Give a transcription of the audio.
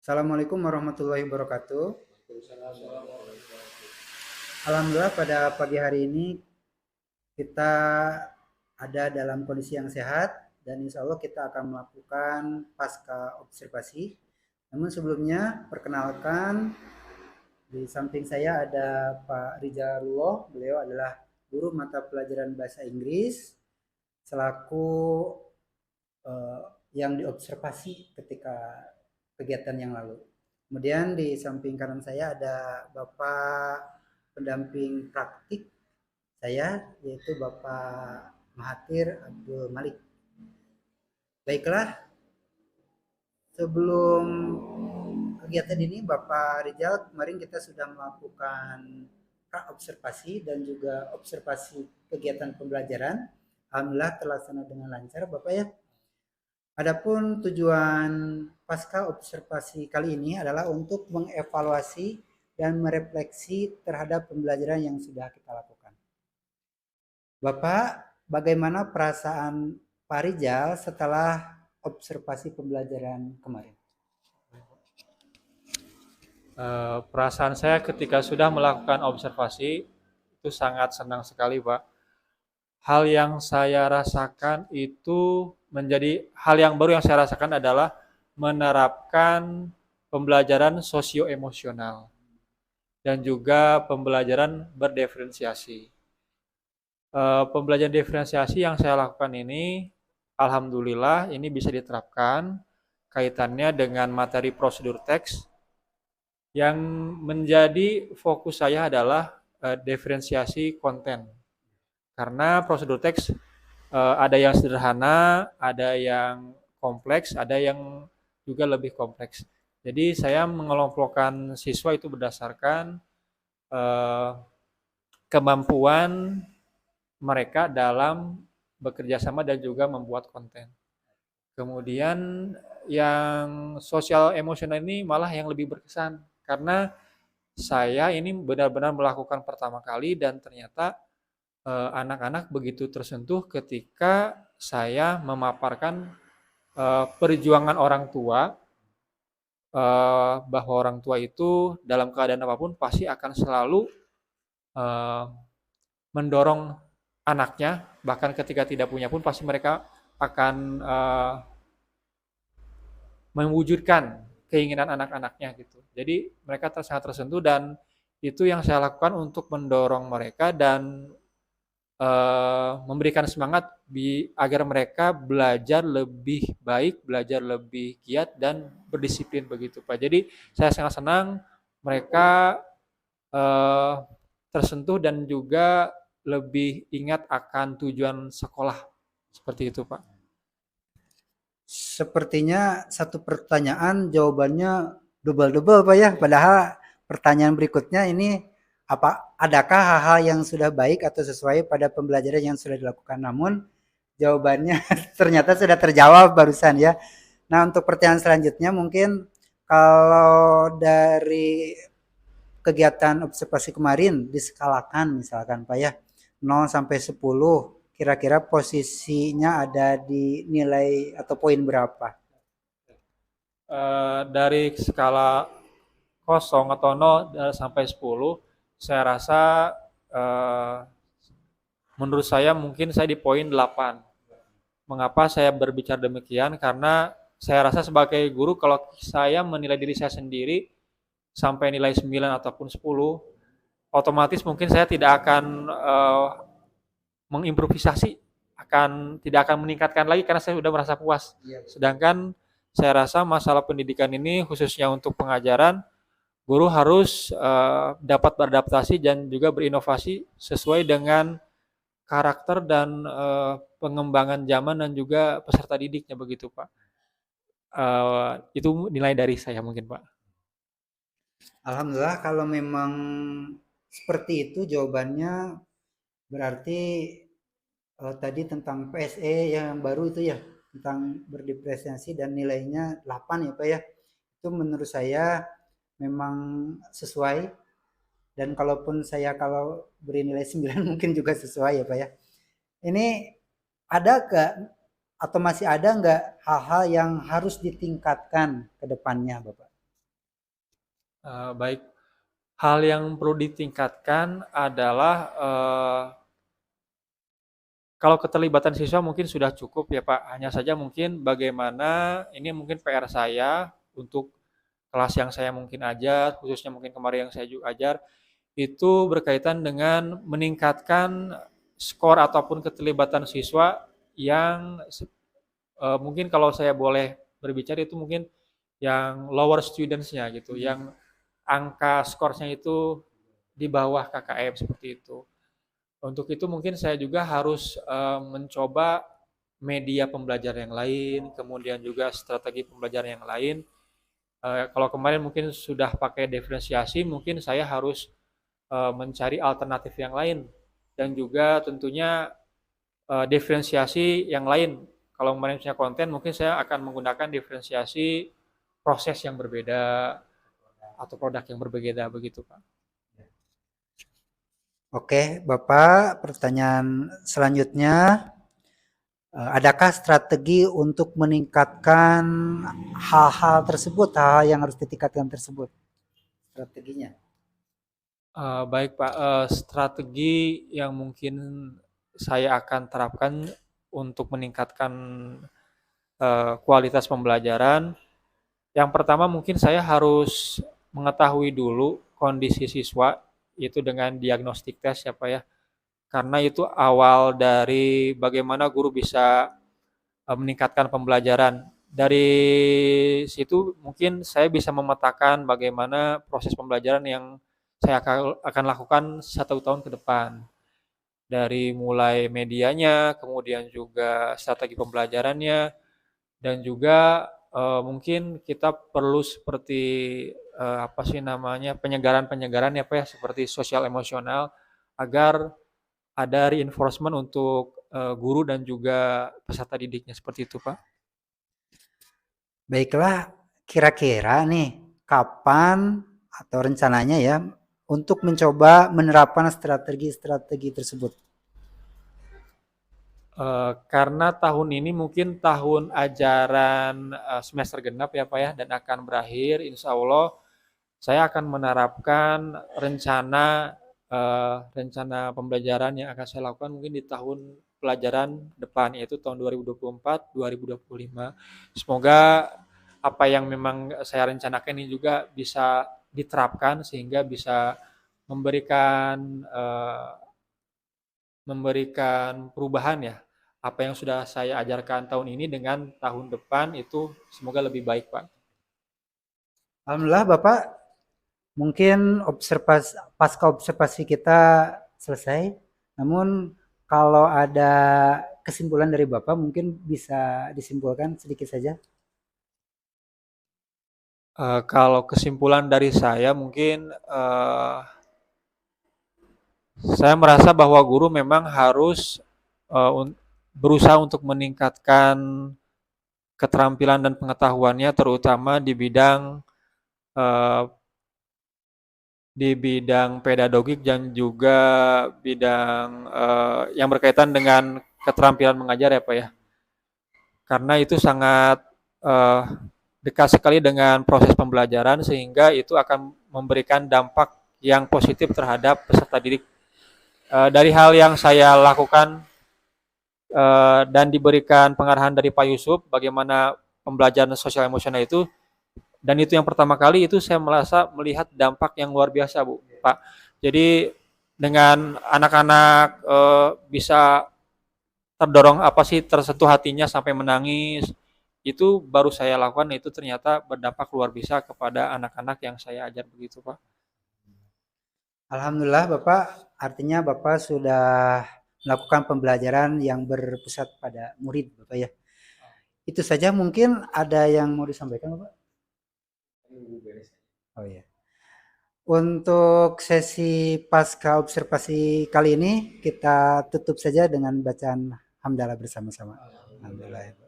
Assalamualaikum warahmatullahi wabarakatuh. Alhamdulillah pada pagi hari ini kita ada dalam kondisi yang sehat dan insya Allah kita akan melakukan pasca observasi. Namun sebelumnya perkenalkan di samping saya ada Pak Rizalullah. Beliau adalah guru mata pelajaran bahasa Inggris selaku eh, yang diobservasi ketika kegiatan yang lalu. Kemudian di samping kanan saya ada Bapak pendamping praktik saya yaitu Bapak Mahathir Abdul Malik. Baiklah, sebelum kegiatan ini Bapak Rizal kemarin kita sudah melakukan observasi dan juga observasi kegiatan pembelajaran. Alhamdulillah terlaksana dengan lancar Bapak ya. Adapun tujuan pasca observasi kali ini adalah untuk mengevaluasi dan merefleksi terhadap pembelajaran yang sudah kita lakukan. Bapak, bagaimana perasaan Pak Rizal setelah observasi pembelajaran kemarin? Perasaan saya ketika sudah melakukan observasi itu sangat senang sekali, Pak. Hal yang saya rasakan itu menjadi hal yang baru yang saya rasakan adalah menerapkan pembelajaran sosio-emosional dan juga pembelajaran berdiferensiasi. Pembelajaran diferensiasi yang saya lakukan ini, alhamdulillah ini bisa diterapkan kaitannya dengan materi prosedur teks. Yang menjadi fokus saya adalah diferensiasi konten. Karena prosedur teks ada yang sederhana, ada yang kompleks, ada yang juga lebih kompleks. Jadi saya mengelompokkan siswa itu berdasarkan eh, kemampuan mereka dalam bekerja sama dan juga membuat konten. Kemudian yang sosial emosional ini malah yang lebih berkesan karena saya ini benar-benar melakukan pertama kali dan ternyata anak-anak begitu tersentuh ketika saya memaparkan perjuangan orang tua, bahwa orang tua itu dalam keadaan apapun pasti akan selalu eh, mendorong anaknya, bahkan ketika tidak punya pun pasti mereka akan mewujudkan keinginan anak-anaknya gitu. Jadi mereka sangat tersentuh dan itu yang saya lakukan untuk mendorong mereka dan memberikan semangat agar mereka belajar lebih baik, belajar lebih giat dan berdisiplin begitu Pak. Jadi saya sangat senang mereka eh, tersentuh dan juga lebih ingat akan tujuan sekolah seperti itu Pak. Sepertinya satu pertanyaan jawabannya double-double Pak ya. Padahal pertanyaan berikutnya ini adakah hal-hal yang sudah baik atau sesuai pada pembelajaran yang sudah dilakukan? Namun jawabannya ternyata sudah terjawab barusan ya. Nah, untuk pertanyaan selanjutnya mungkin kalau dari kegiatan observasi kemarin diskalakan misalkan Pak ya 0 sampai 10 kira-kira posisinya ada di nilai atau poin berapa? Dari skala kosong atau 0 sampai 10, saya rasa eh, menurut saya mungkin saya di poin 8. Mengapa saya berbicara demikian? Karena saya rasa sebagai guru kalau saya menilai diri saya sendiri sampai nilai 9 ataupun 10, otomatis mungkin saya tidak akan mengimprovisasi, tidak akan meningkatkan lagi karena saya sudah merasa puas. Sedangkan saya rasa masalah pendidikan ini khususnya untuk pengajaran, guru harus dapat beradaptasi dan juga berinovasi sesuai dengan karakter dan pengembangan zaman dan juga peserta didiknya begitu Pak. Itu nilai dari saya mungkin Pak. Alhamdulillah kalau memang seperti itu jawabannya berarti tadi tentang PSE yang baru itu ya tentang berdiferensiasi dan nilainya 8 ya Pak ya. Itu menurut saya memang sesuai dan kalaupun saya kalau beri nilai 9 mungkin juga sesuai ya Pak ya. Ini ada gak atau masih ada nggak hal-hal yang harus ditingkatkan ke depannya Bapak? Baik, hal yang perlu ditingkatkan adalah, kalau keterlibatan siswa mungkin sudah cukup ya Pak, hanya saja mungkin bagaimana ini mungkin PR saya untuk kelas yang saya mungkin ajar, khususnya mungkin kemarin yang saya juga ajar, itu berkaitan dengan meningkatkan skor ataupun keterlibatan siswa yang mungkin kalau saya boleh berbicara itu mungkin yang lower students-nya gitu, yang angka skornya itu di bawah KKM seperti itu. Untuk itu mungkin saya juga harus mencoba media pembelajaran yang lain, kemudian juga strategi pembelajaran yang lain. Kalau kemarin mungkin sudah pakai diferensiasi, mungkin saya harus mencari alternatif yang lain dan juga tentunya diferensiasi yang lain. Kalau kemarin punya konten, mungkin saya akan menggunakan diferensiasi proses yang berbeda atau produk yang berbeda begitu, Pak. Oke, Bapak, pertanyaan selanjutnya, adakah strategi untuk meningkatkan hal-hal tersebut, hal yang harus ditingkatkan tersebut? Strateginya. Baik Pak, strategi yang mungkin saya akan terapkan untuk meningkatkan kualitas pembelajaran. Yang pertama mungkin saya harus mengetahui dulu kondisi siswa itu dengan diagnostik tes ya Pak ya. Karena itu awal dari bagaimana guru bisa meningkatkan pembelajaran. Dari situ mungkin saya bisa memetakan bagaimana proses pembelajaran yang saya akan lakukan 1 tahun ke depan. Dari mulai medianya, kemudian juga strategi pembelajarannya, dan juga mungkin kita perlu seperti apa sih namanya penyegaran-penyegaran ya Pak ya, seperti sosial emosional agar ada reinforcement untuk guru dan juga peserta didiknya seperti itu Pak. Baiklah, kira-kira nih, kapan atau rencananya ya untuk mencoba menerapkan strategi-strategi tersebut? Karena tahun ini mungkin tahun ajaran semester genap ya Pak ya dan akan berakhir, insya Allah saya akan menerapkan rencana pembelajaran yang akan saya lakukan mungkin di tahun pelajaran depan yaitu tahun 2024, 2025. Semoga apa yang memang saya rencanakan ini juga bisa diterapkan sehingga bisa memberikan memberikan perubahan ya. Apa yang sudah saya ajarkan tahun ini dengan tahun depan itu semoga lebih baik, Pak. Alhamdulillah Bapak, mungkin pasca observasi kita selesai. Namun kalau ada kesimpulan dari Bapak mungkin bisa disimpulkan sedikit saja. Kalau kesimpulan dari saya mungkin saya merasa bahwa guru memang harus berusaha untuk meningkatkan keterampilan dan pengetahuannya terutama eh, di bidang pedagogik dan juga bidang yang berkaitan dengan keterampilan mengajar ya Pak ya. Karena itu sangat eh, dekat sekali dengan proses pembelajaran sehingga itu akan memberikan dampak yang positif terhadap peserta didik. Dari hal yang saya lakukan dan diberikan pengarahan dari Pak Yusuf bagaimana pembelajaran sosial emosional itu dan itu yang pertama kali itu saya merasa melihat dampak yang luar biasa Bu Pak. Jadi dengan anak-anak bisa terdorong apa sih tersentuh hatinya sampai menangis itu baru saya lakukan itu ternyata berdampak luar biasa kepada anak-anak yang saya ajar begitu Pak. Alhamdulillah Bapak, artinya Bapak sudah melakukan pembelajaran yang berpusat pada murid Bapak ya. Itu saja mungkin ada yang mau disampaikan Bapak? Oh ya. Untuk sesi pasca observasi kali ini kita tutup saja dengan bacaan hamdalah bersama-sama. Alhamdulillah.